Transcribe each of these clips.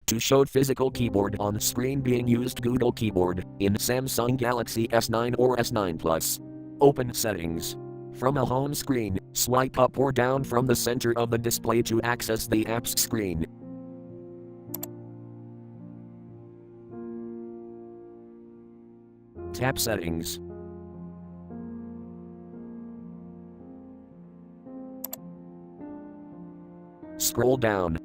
To show physical keyboard on screen being used Google Keyboard in Samsung Galaxy S9 or S9 Plus. Open Settings. From a home screen, swipe up or down from the center of the display to access the app's screen. Tap Settings. Scroll down.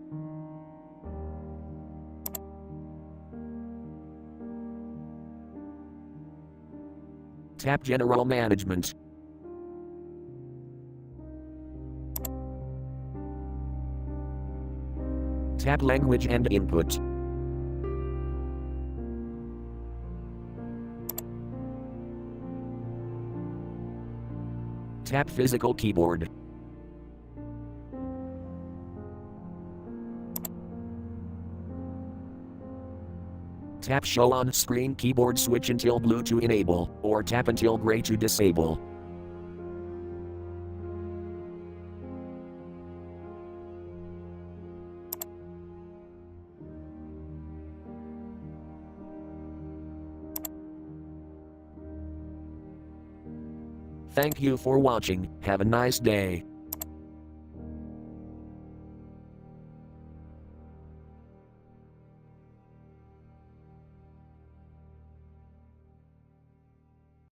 Tap General Management. Tap Language and Input. Tap Physical Keyboard. Tap Show on Screen Keyboard switch until blue to enable, or tap until gray to disable. Thank you for watching. Have a nice day.